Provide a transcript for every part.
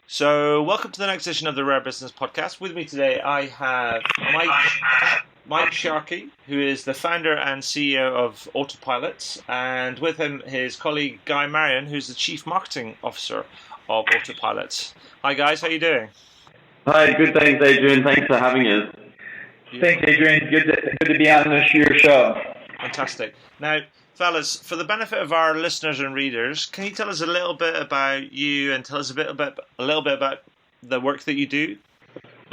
So, welcome to the next edition of the Rare Business Podcast. With me today, I have Mike Sharkey, who is the founder and CEO of Autopilot, and with him his colleague Guy Marion, who's the Chief Marketing Officer of Autopilot. Hi guys, how you doing? Hi, good, thanks, Adrian. Thanks for having us. Thanks, Adrian. Good to be on your show. Fantastic. Now, fellas, for the benefit of our listeners and readers, can you tell us a little bit about you and tell us a little bit about the work that you do?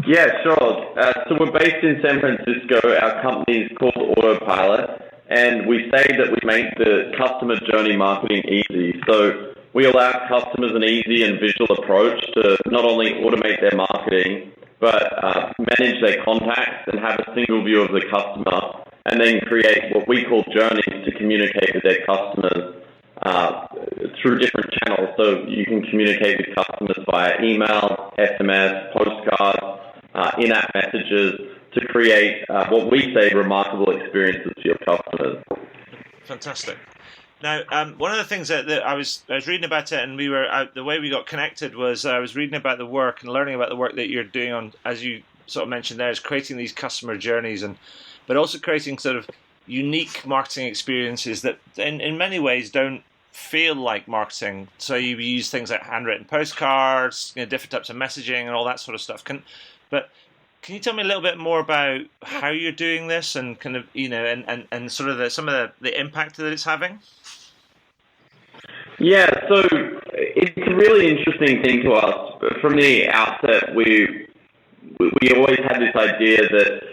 Yeah, sure. So we're based in San Francisco. Our company is called Autopilot, and we say that we make the customer journey marketing easy. So we allow customers an easy and visual approach to not only automate their marketing, but manage their contacts and have a single view of the customer, and then create what we call journeys to communicate with their customers through different channels. So you can communicate with customers via email, SMS, postcards, in-app messages to create what we say remarkable experiences for your customers. Fantastic. Now, one of the things that I was reading about it, and we were out, the way we got connected was I was reading about the work and learning about the work that you're doing on, as you sort of mentioned there, is creating these customer journeys, but also creating sort of unique marketing experiences that in many ways don't feel like marketing. So you use things like handwritten postcards, different types of messaging and all that sort of stuff. Can you tell me a little bit more about how you're doing this and kind of, and sort of some of the impact that it's having? Yeah, so it's a really interesting thing to us. From the outset, we always had this idea that,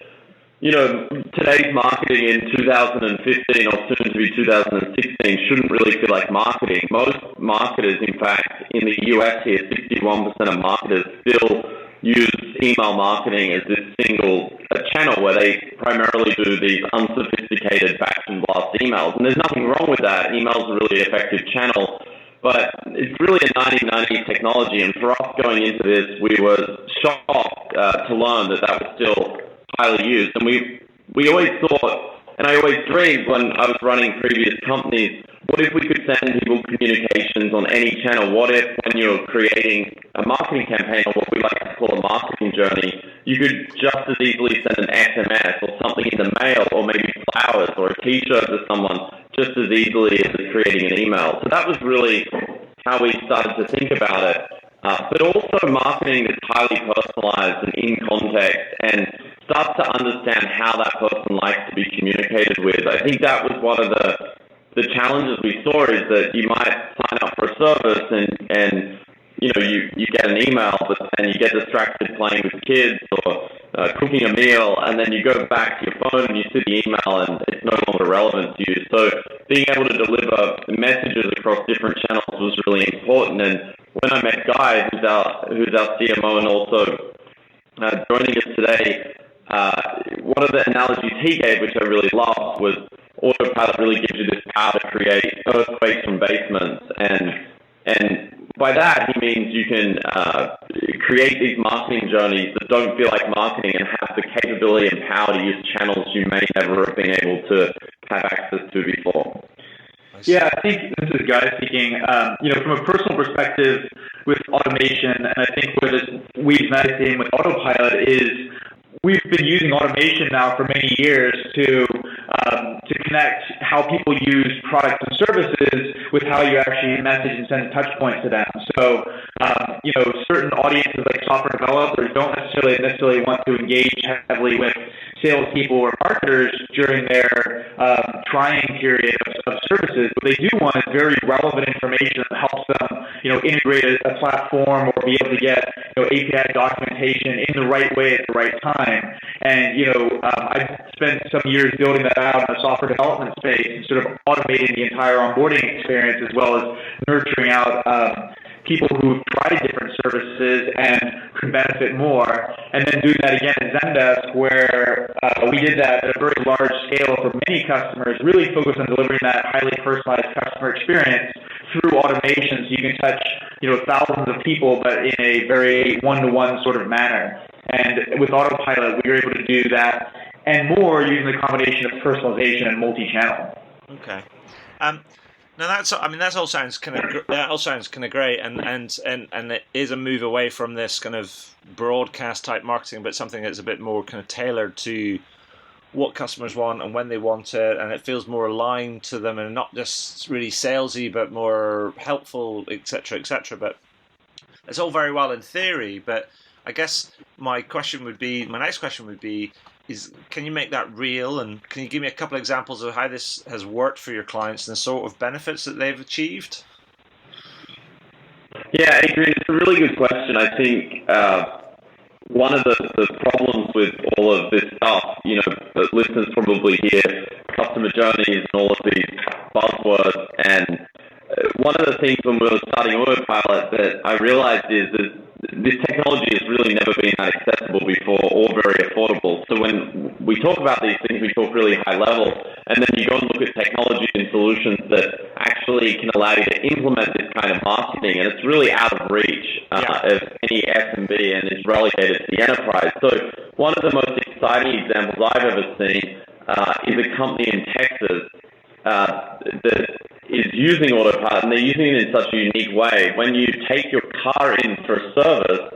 today's marketing in 2015 or soon to be 2016 shouldn't really feel like marketing. Most marketers, in fact, in the US here, 61% of marketers still use email marketing as this single channel where they primarily do these unsophisticated batch and blast emails. And there's nothing wrong with that. Email's a really effective channel, but it's really a 1990s technology. And for us going into this, we were shocked to learn that was still highly used. And we always thought, and I always dreamed when I was running previous companies, what if we could send people communications on any channel? What if when you're creating a marketing campaign or what we like to call a marketing journey, you could just as easily send an SMS or something in the mail or maybe flowers or a t-shirt to someone just as easily as creating an email. So that was really how we started to think about it. But also marketing that's highly personalized and in context and starts to understand how that person likes to be communicated with. I think that was one of the challenges we saw is that you might sign up for a service and you get an email, but then you get distracted playing with kids or cooking a meal, and then you go back to your phone and you see the email and it's no longer relevant to you. So being able to deliver messages across different channels was really important. And when I met Guy, who's our CMO and also joining us today, one of the analogies he gave, which I really loved, was Autopilot really gives you this power to create earthquakes from basements, and by that he means you can create these marketing journeys that don't feel like marketing and have the capability and power to use channels you may never have been able to have access to before. Yeah, I think this is Guy speaking. From a personal perspective with automation, and I think what we've meditated with Autopilot is we've been using automation now for many years to connect how people use products and services with how you actually message and send touch points to them. So, certain audiences like software developers don't necessarily want to engage heavily with salespeople or marketers during their trying period of services. What they do want is very relevant information that helps them, integrate a platform or be able to get, API documentation in the right way at the right time. And, I've spent some years building that out in the software development space and sort of automating the entire onboarding experience as well as nurturing out people who've tried different services and could benefit more. And then doing that again at Zendesk, where we did that at a very large scale for many customers, really focused on delivering that highly personalized customer experience through automation, so you can touch, thousands of people, but in a very one-to-one sort of manner. And with Autopilot, we were able to do that and more using the combination of personalization and multi-channel. Okay. Now that all sounds kind of great, and it is a move away from this kind of broadcast type marketing, but something that's a bit more kind of tailored to what customers want and when they want it, and it feels more aligned to them and not just really salesy, but more helpful, etc., etc. But it's all very well in theory, but I guess my next question would be, is can you make that real, and can you give me a couple of examples of how this has worked for your clients and the sort of benefits that they've achieved? Yeah, Adrian, it's a really good question. I think one of the problems with all of this stuff, the listeners probably hear customer journeys and all of these buzzwords, and one of the things when we were starting Autopilot that I realized is that this technology has really never been that accessible before or very affordable. So when we talk about these things, we talk really high level, and then you go and look at technology and solutions that actually can allow you to implement this kind of marketing, and it's really out of reach of any SMB and is relegated to the enterprise. So one of the most exciting examples I've ever seen is a company in Texas that is using Autopilot, and they're using it in such a unique way. When you take your car in for a service,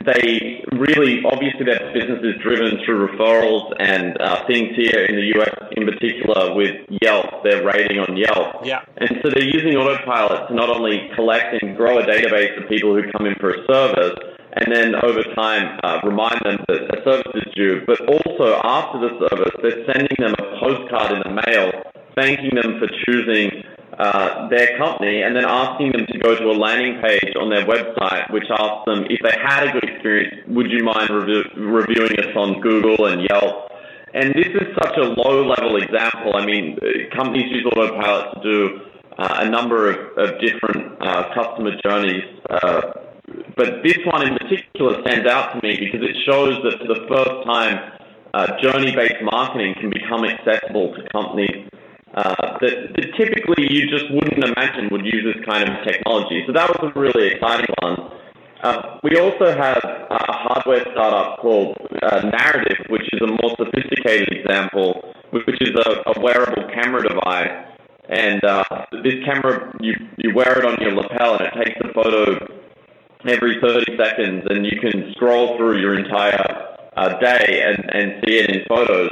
they really, obviously their business is driven through referrals and things here in the US in particular with Yelp, their rating on Yelp. Yeah. And so they're using Autopilot to not only collect and grow a database of people who come in for a service, and then over time remind them that a service is due, but also after the service, they're sending them a postcard in the mail thanking them for choosing their company, and then asking them to go to a landing page on their website which asks them if they had a good experience, would you mind reviewing us on Google and Yelp? And this is such a low-level example. I mean, companies use Autopilot to do a number of different customer journeys, but this one in particular stands out to me because it shows that for the first time, journey-based marketing can become accessible to companies that typically you just wouldn't imagine would use this kind of technology. So that was a really exciting one. We also have a hardware startup called Narrative, which is a more sophisticated example, which is a wearable camera device. And this camera, you wear it on your lapel, and it takes a photo every 30 seconds, and you can scroll through your entire day and see it in photos.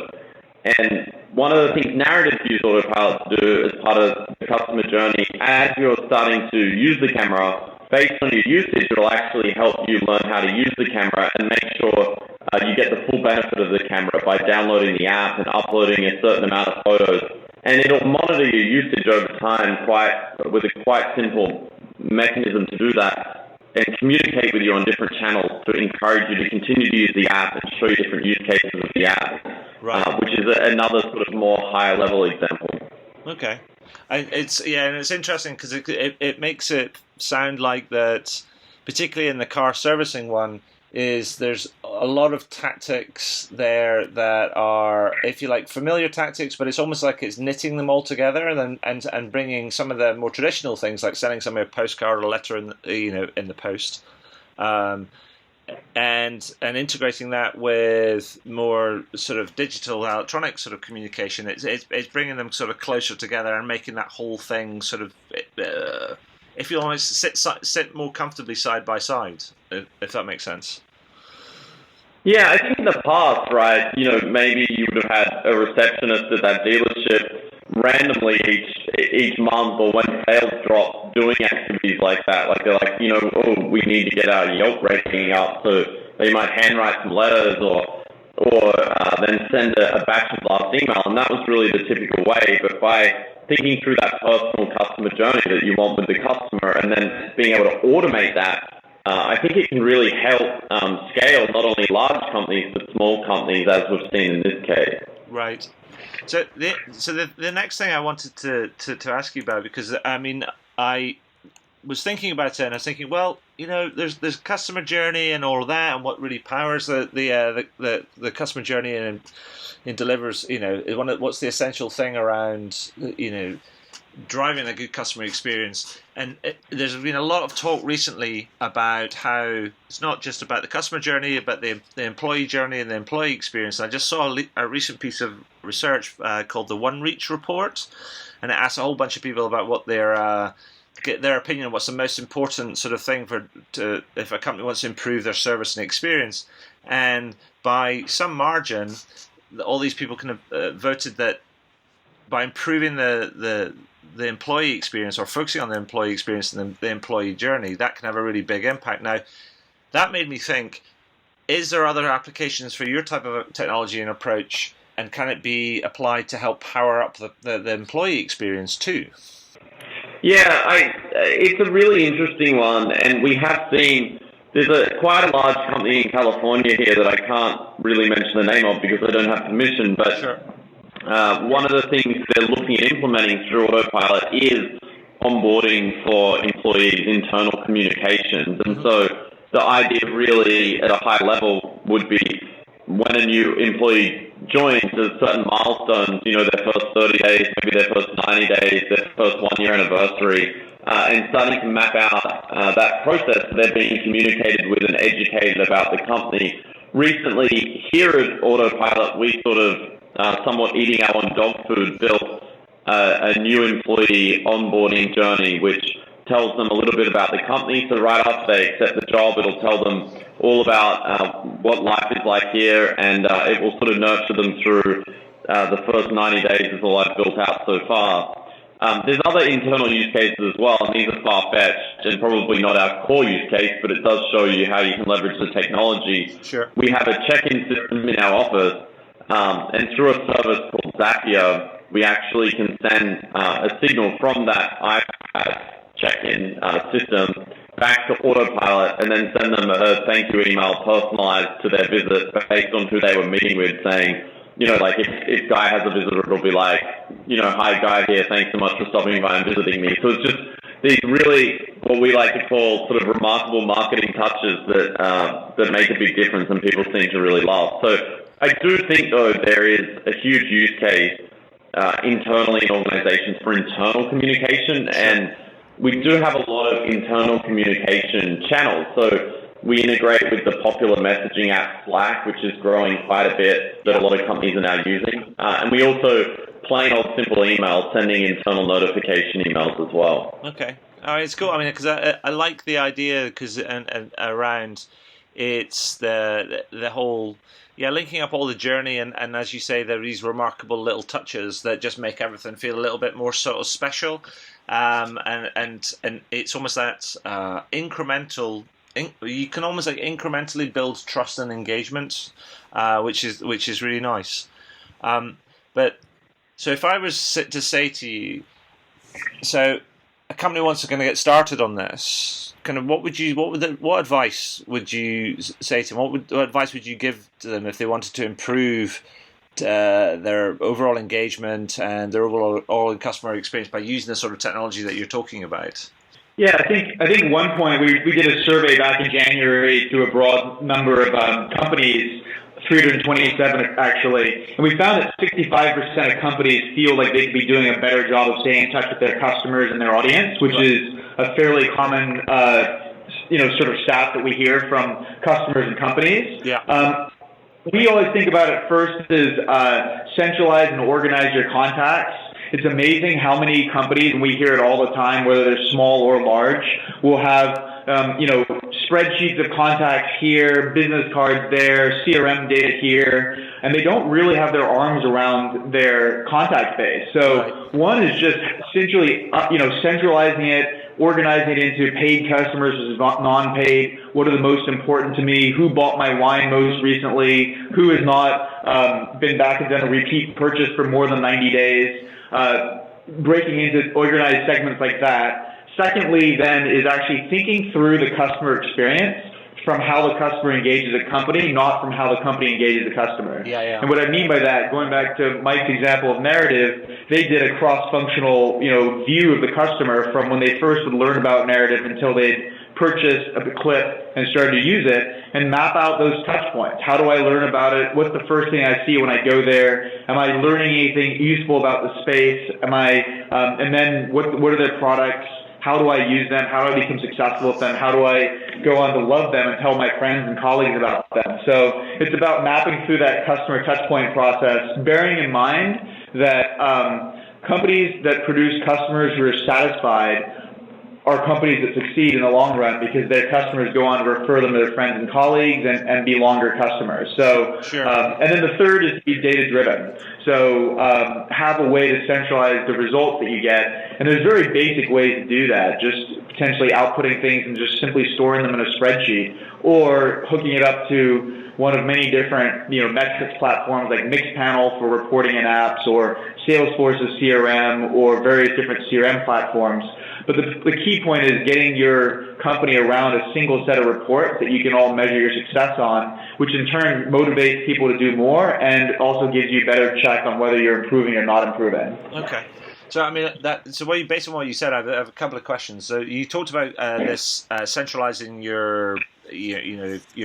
And one of the things Narrative use Autopilot to do as part of the customer journey, as you're starting to use the camera, based on your usage, it'll actually help you learn how to use the camera and make sure you get the full benefit of the camera by downloading the app and uploading a certain amount of photos. And it'll monitor your usage over time with a quite simple mechanism to do that, and communicate with you on different channels to encourage you to continue to use the app and show you different use cases of the app, right. Which is another sort of more higher level example. Okay. And it's interesting because it makes it sound like that, particularly in the car servicing one, there's a lot of tactics there that are, if you like, familiar tactics, but it's almost like it's knitting them all together and bringing some of the more traditional things like sending somebody a postcard or a letter in the post, and integrating that with more sort of digital electronic sort of communication. It's bringing them sort of closer together and making that whole thing sort of, if you almost sit more comfortably side by side, if that makes sense. Yeah, I think in the past, right, maybe you would have had a receptionist at that dealership randomly each month, or when sales drop, doing activities like that. Like they're like, we need to get our Yelp rating up, so they might handwrite some letters or then send a batch of last email, and that was really the typical way. But by thinking through that personal customer journey that you want with the customer, and then being able to automate that, I think it can really help scale not only large companies but small companies, as we've seen in this case. Right. So the next thing I wanted to ask you about, because I mean I was thinking about it and I was thinking, well, there's customer journey and all of that, and what really powers the customer journey and delivers, what's the essential thing around driving a good customer experience. And there's been a lot of talk recently about how it's not just about the customer journey, but the employee journey and the employee experience. I just saw a recent piece of research called the One Reach Report, and it asked a whole bunch of people about what get their opinion on what's the most important sort of thing if a company wants to improve their service and experience. And by some margin, all these people kind of voted that by improving the employee experience, or focusing on the employee experience and the employee journey, that can have a really big impact. Now, that made me think, is there other applications for your type of technology and approach, and can it be applied to help power up the employee experience too? Yeah, it's a really interesting one, and we have seen there's quite a large company in California here that I can't really mention the name of because I don't have permission, but sure. One of the things they're looking at implementing through Autopilot is onboarding for employees' internal communications. And so the idea really at a high level would be when a new employee joins, there's certain milestones, their first 30 days, maybe their first 90 days, their first 1 year anniversary, and starting to map out that process. They're being communicated with and educated about the company. Recently, here at Autopilot, we sort of somewhat eating our own dog food, built a new employee onboarding journey, which tells them a little bit about the company. So right after they accept the job, it'll tell them all about what life is like here, and it will sort of nurture them through the first 90 days is all I've built out so far. There's other internal use cases as well, and these are far-fetched and probably not our core use case, but it does show you how you can leverage the technology. Sure. We have a check-in system in our office, and through a service called Zapier, we actually can send a signal from that iPad check-in system back to Autopilot, and then send them a thank you email personalized to their visit based on who they were meeting with, saying, like if Guy has a visitor, it'll be like, hi Guy here, thanks so much for stopping by and visiting me. So it's just these really, what we like to call sort of remarkable marketing touches that make a big difference and people seem to really love. So I do think, though, there is a huge use case internally in organizations for internal communication, and we do have a lot of internal communication channels. So we integrate with the popular messaging app Slack, which is growing quite a bit, that a lot of companies are now using. And we also, plain old simple emails, sending internal notification emails as well. Okay. All right, it's cool. I mean, because I like the idea, because and around it's the whole, linking up all the journey, and as you say, there are these remarkable little touches that just make everything feel a little bit more sort of special. And it's almost that incremental. You can almost like incrementally build trust and engagement, which is really nice. But so if I was to say to you, so a company wants to kind of get started on this, kind of what advice would you say to them? What advice would you give to them if they wanted to improve their overall engagement and their overall customer experience by using the sort of technology that you're talking about? Yeah, I think one point we did a survey back in January to a broad number of companies, 327 actually, and we found that 65% of companies feel like they could be doing a better job of staying in touch with their customers and their audience, which is a fairly common sort of stat that we hear from customers and companies. Yeah. We always think about it first as centralize and organize your contacts. It's amazing how many companies, and we hear it all the time, whether they're small or large, will have spreadsheets of contacts here, business cards there, CRM data here, and they don't really have their arms around their contact base. So one is just essentially centralizing it, organizing it into paid customers versus non-paid. What are the most important to me? Who bought my wine most recently? Who has not been back and done a repeat purchase for more than 90 days? Breaking into organized segments like that. Secondly, then, is actually thinking through the customer experience from how the customer engages a company, not from how the company engages the customer. Yeah. And what I mean by that, going back to Mike's example of narrative, they did a cross-functional, view of the customer from when they first would learn about narrative until they'd purchased a clip and started to use it, and map out those touch points. How do I learn about it? What's the first thing I see when I go there? Am I learning anything useful about the space? And then what are their products? How do I use them? How do I become successful with them? How do I go on to love them and tell my friends and colleagues about them? So it's about mapping through that customer touchpoint process, bearing in mind that companies that produce customers who are satisfied are companies that succeed in the long run because their customers go on to refer them to their friends and colleagues and be longer customers. So, sure. And then the third is to be data-driven. So have a way to centralize the results that you get. And there's very basic ways to do that, just potentially outputting things and just simply storing them in a spreadsheet, or hooking it up to one of many different metrics platforms like Mixpanel for reporting in apps, or Salesforce's CRM, or various different CRM platforms. But the key point is getting your company around a single set of reports that you can all measure your success on, which in turn motivates people to do more and also gives you a better check on whether you're improving or not improving. Okay. So I mean, based on what you said, I have a couple of questions. So you talked about this centralizing your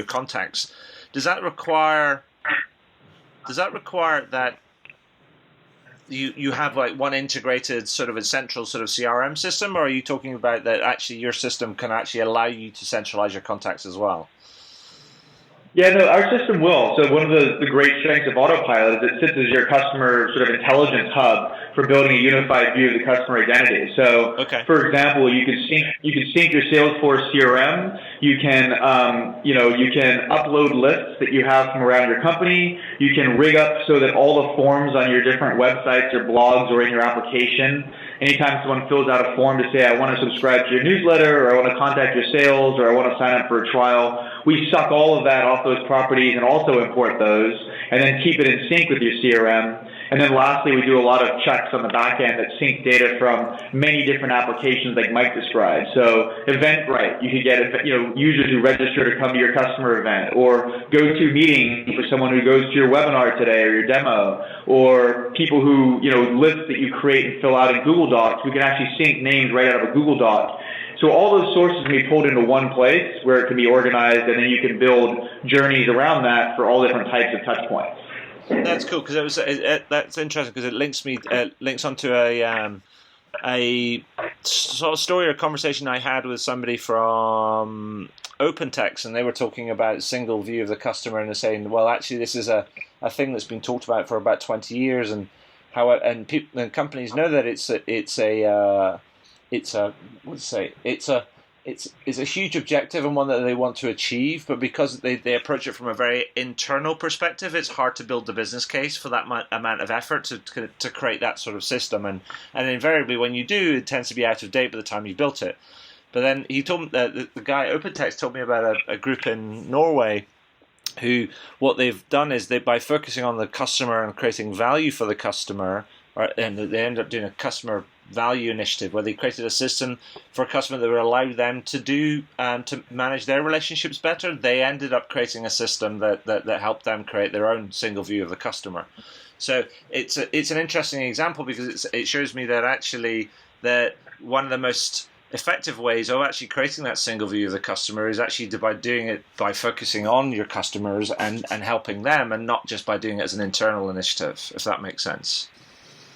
contacts. Does that require that you have like one integrated sort of a central sort of CRM system, or are you talking about that actually your system can actually allow you to centralize your contacts as well? Yeah, no, our system will. So one of the great strengths of Autopilot is it sits as your customer sort of intelligence hub for building a unified view of the customer identity. So, For example, you can sync your Salesforce CRM. You can upload lists that you have from around your company. You can rig up so that all the forms on your different websites or blogs or in your application, anytime someone fills out a form to say, I want to subscribe to your newsletter, or I want to contact your sales, or I want to sign up for a trial, we suck all of that off those properties and also import those, and then keep it in sync with your CRM. And then lastly, we do a lot of checks on the back end that sync data from many different applications like Mike described. So Eventbrite, you could get users who register to come to your customer event, or go-to meeting for someone who goes to your webinar today or your demo, or people who, lists that you create and fill out in Google Docs. We can actually sync names right out of a Google Doc. So all those sources can be pulled into one place where it can be organized, and then you can build journeys around that for all different types of touch points. That's cool, because that's interesting, because it links onto a sort of story or conversation I had with somebody from OpenText, and they were talking about single view of the customer, and they're saying, well, actually, this is a thing that's been talked about for about 20 years, and companies know that it's a huge objective and one that they want to achieve, but because they approach it from a very internal perspective, it's hard to build the business case for that amount of effort to create that sort of system. And invariably, when you do, it tends to be out of date by the time you built it. But then he told me, the guy at OpenText told me about a group in Norway who, what they've done is by focusing on the customer and creating value for the customer, and they end up doing a customer value initiative where they created a system for a customer that would allow them to do to manage their relationships better. They ended up creating a system that helped them create their own single view of the customer. So it's an interesting example, because it shows me that actually that one of the most effective ways of actually creating that single view of the customer is actually by doing it by focusing on your customers and helping them, and not just by doing it as an internal initiative, if that makes sense.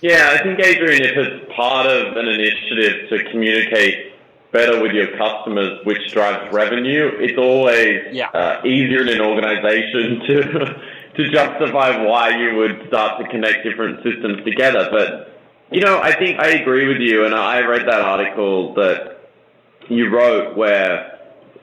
Yeah, I think, Adrian, if it's part of an initiative to communicate better with your customers, which drives revenue, it's always easier in an organization to justify why you would start to connect different systems together. But, I think I agree with you, and I read that article that you wrote where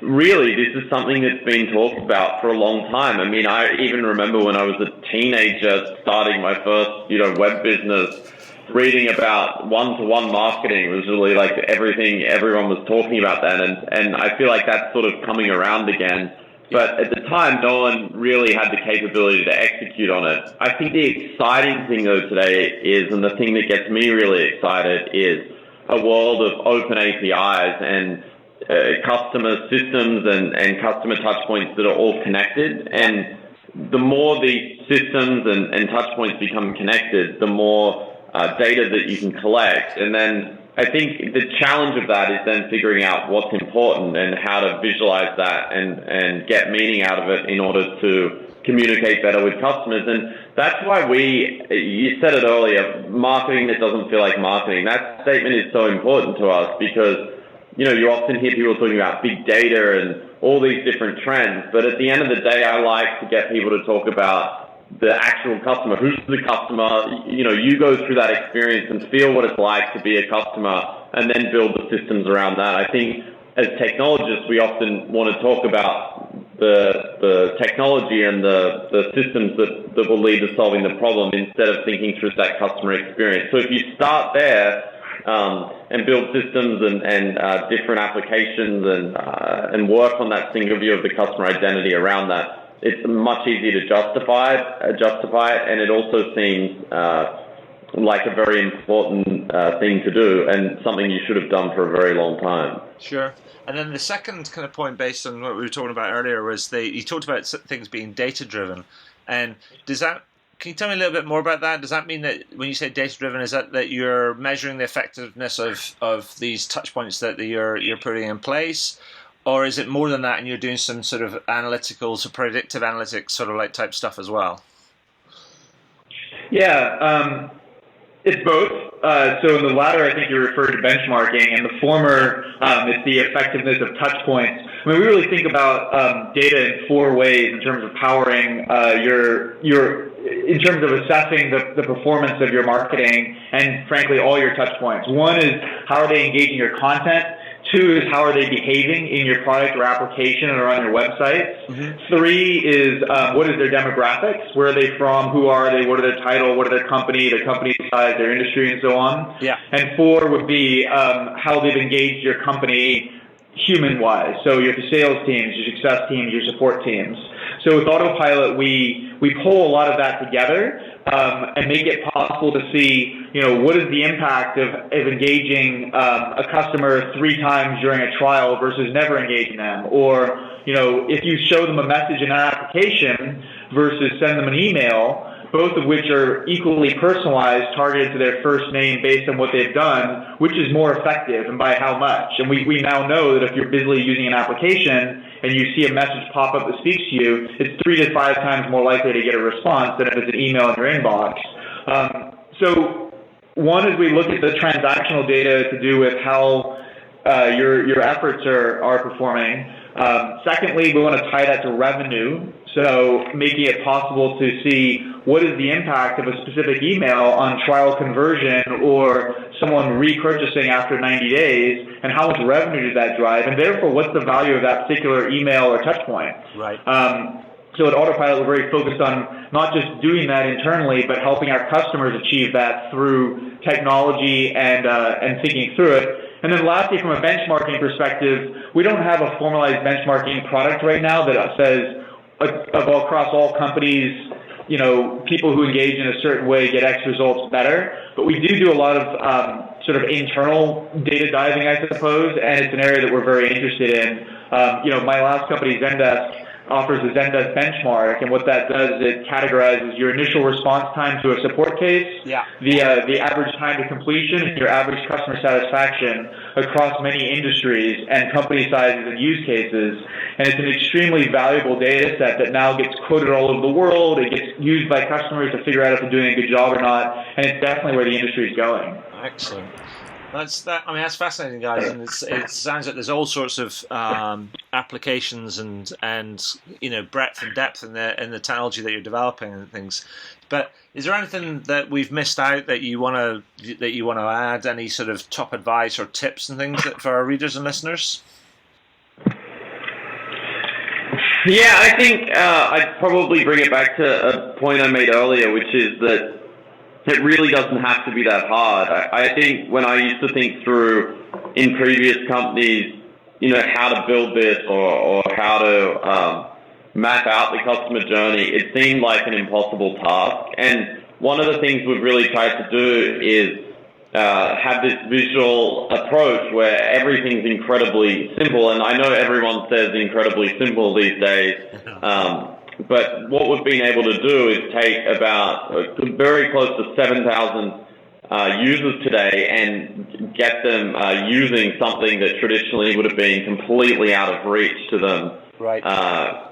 really this is something that's been talked about for a long time. I mean, I even remember when I was a teenager starting my first, web business, reading about one-to-one marketing. It was really like everything everyone was talking about then, and I feel like that's sort of coming around again. But at the time, no one really had the capability to execute on it. I think the exciting thing, though, today is, and the thing that gets me really excited, is a world of open APIs and customer systems and customer touch points that are all connected. And the more these systems and touch points become connected, the more data that you can collect. And then I think the challenge of that is then figuring out what's important and how to visualize that and get meaning out of it in order to communicate better with customers. And that's why you said it earlier, marketing that doesn't feel like marketing. That statement is so important to us because, you often hear people talking about big data and all these different trends. But at the end of the day, I like to get people to talk about the actual customer. Who's the customer? You go through that experience and feel what it's like to be a customer and then build the systems around that. I think as technologists, we often want to talk about the technology and the systems that will lead to solving the problem instead of thinking through that customer experience. So if you start there and build systems and different applications and work on that single view of the customer identity around that, it's much easier to justify it, and it also seems like a very important thing to do and something you should have done for a very long time. Sure. And then the second kind of point, based on what we were talking about earlier, was you talked about things being data-driven. And can you tell me a little bit more about that? Does that mean that when you say data-driven, is that you're measuring the effectiveness of these touch points that you're putting in place? Or is it more than that and you're doing some sort of analytical, so predictive analytics sort of like type stuff as well? Yeah, it's both. So in the latter, I think you referred to benchmarking, and the former, it's the effectiveness of touch points. I mean, we really think about data in four ways in terms of powering in terms of assessing the performance of your marketing and, frankly, all your touch points. One is how are they engaging your content? Two is how are they behaving in your product or application or on your website? Mm-hmm. Three is what is their demographics? Where are they from? Who are they? What are their title? What are their company size, their industry, and so on? Yeah. And four would be how they've engaged your company human-wise. So your sales teams, your success teams, your support teams. So with Autopilot, we pull a lot of that together and make it possible to see, what is the impact of engaging a customer 3 times during a trial versus never engaging them, or if you show them a message in an application versus send them an email, both of which are equally personalized, targeted to their first name based on what they've done, which is more effective and by how much. And we now know that if you're busily using an application and you see a message pop up that speaks to you, it's 3 to 5 times more likely to get a response than if it's an email in your inbox. So one is we look at the transactional data to do with how your efforts are performing. Secondly, we want to tie that to revenue, so making it possible to see what is the impact of a specific email on trial conversion or someone repurchasing after 90 days, and how much revenue does that drive, and therefore what's the value of that particular email or touch point. Right. So at Autopilot, we're very focused on not just doing that internally, but helping our customers achieve that through technology and thinking through it. And then lastly, from a benchmarking perspective, we don't have a formalized benchmarking product right now that says across all companies, people who engage in a certain way get X results better. But we do a lot of sort of internal data diving, I suppose, and it's an area that we're very interested in. My last company, Zendesk, offers a Zendesk benchmark, and what that does is it categorizes your initial response time to a support case, the average time to completion, and your average customer satisfaction across many industries and company sizes and use cases. And it's an extremely valuable data set that now gets quoted all over the world. It gets used by customers to figure out if they're doing a good job or not, and it's definitely where the industry is going. Excellent. That's fascinating, guys, and it sounds like there's all sorts of applications and breadth and depth in the technology that you're developing and things. But is there anything that we've missed out that you want to add? Any sort of top advice or tips and things for our readers and listeners? Yeah, I think I'd probably bring it back to a point I made earlier, which is that it really doesn't have to be that hard. I think when I used to think through in previous companies, how to build this or how to map out the customer journey, it seemed like an impossible task. And one of the things we've really tried to do is have this visual approach where everything's incredibly simple. And I know everyone says incredibly simple these days. But what we've been able to do is take about very close to 7,000 users today and get them using something that traditionally would have been completely out of reach to them. Right.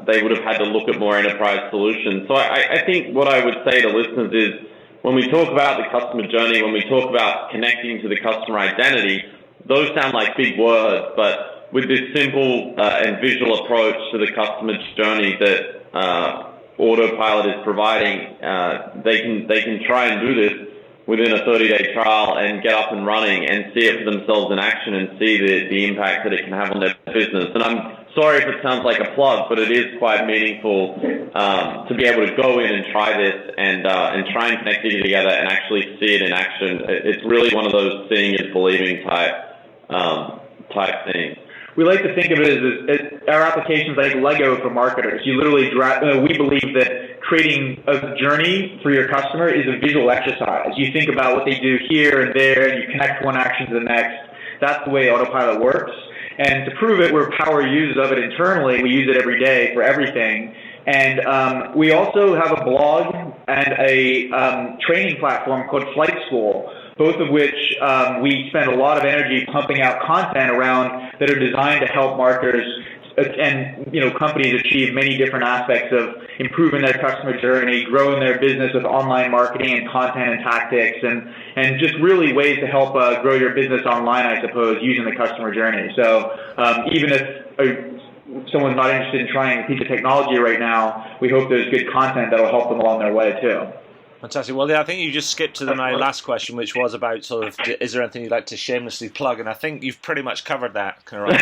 They would have had to look at more enterprise solutions. So I think what I would say to listeners is, when we talk about the customer journey, when we talk about connecting to the customer identity, those sound like big words, but with this simple and visual approach to the customer journey that Autopilot is providing, they can try and do this within a 30-day trial and get up and running and see it for themselves in action and see the impact that it can have on their business. And I'm sorry if it sounds like a plug, but it is quite meaningful to be able to go in and try this and try and connect it together and actually see it in action. It's really one of those seeing is believing type things. We like to think of it as our applications like Lego for marketers. You literally we believe that creating a journey for your customer is a visual exercise. You think about what they do here and there, and you connect one action to the next. That's the way Autopilot works. And to prove it, we're power users of it internally. We use it every day for everything. And we also have a blog and a training platform called Flight School, both of which we spend a lot of energy pumping out content around that are designed to help marketers and companies achieve many different aspects of improving their customer journey, growing their business with online marketing and content and tactics, and just really ways to help grow your business online, I suppose, using the customer journey. So even if someone's not interested in trying a piece of technology right now, we hope there's good content that'll help them along their way too. Fantastic. Well, I think you just skipped to my last question, which was about sort of, is there anything you'd like to shamelessly plug? And I think you've pretty much covered that, correct?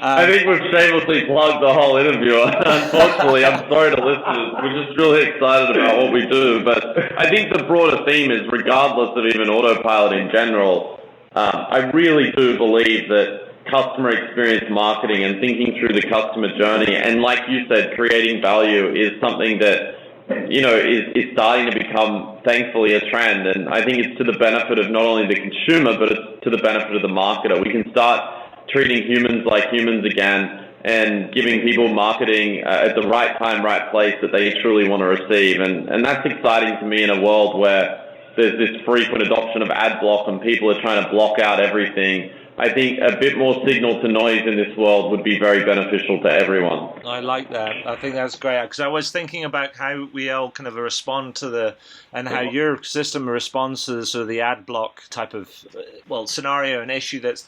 I think we've shamelessly plugged the whole interview. Unfortunately, I'm sorry to listeners. We're just really excited about what we do. But I think the broader theme is, regardless of even Autopilot in general, I really do believe that customer experience marketing and thinking through the customer journey, and like you said, creating value is something that is starting to become, thankfully, a trend. And I think it's to the benefit of not only the consumer, but it's to the benefit of the marketer. We can start treating humans like humans again and giving people marketing at the right time, right place that they truly want to receive. And that's exciting to me in a world where there's this frequent adoption of ad block and people are trying to block out everything. I think a bit more signal to noise in this world would be very beneficial to everyone. I like that. I think that's great, because I was thinking about how we all kind of respond to and how your system responds to the sort of the ad block type of scenario and issue that's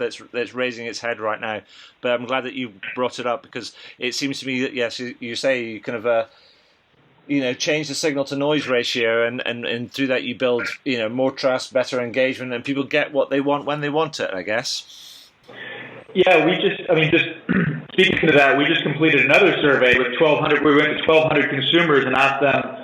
raising its head right now. But I'm glad that you brought it up, because it seems to me that, yes, you say you kind of change the signal to noise ratio, and through that you build more trust, better engagement, and people get what they want when they want it, I guess. Yeah, just speaking to that, we just completed another survey with 1,200. We went to 1,200 consumers and asked them,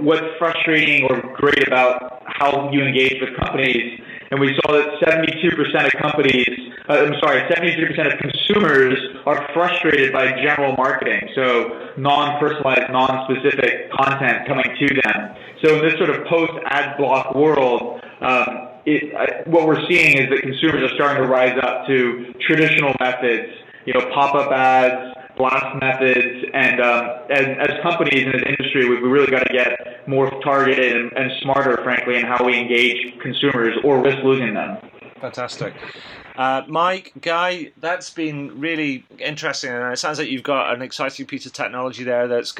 what's frustrating or great about how you engage with companies, and we saw that 72% of companies, 72% of consumers are frustrated by general marketing, so non-personalized, non-specific content coming to them. So in this sort of post-ad block world, what we're seeing is that consumers are starting to rise up to traditional methods, pop-up ads, blast methods, and as companies in this industry, we really got to get more targeted and smarter, frankly, in how we engage consumers or risk losing them. Fantastic. Mike, Guy, that's been really interesting, and it sounds like you've got an exciting piece of technology there that's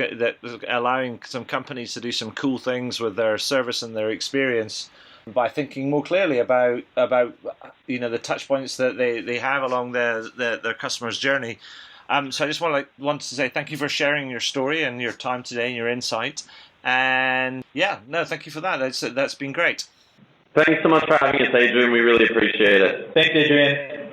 allowing some companies to do some cool things with their service and their experience by thinking more clearly about the touch points that they have along their customer's journey. So I just want to say thank you for sharing your story and your time today and your insight. And thank you for that. That's been great. Thanks so much for having us, Adrian. We really appreciate it. Thanks, Adrian.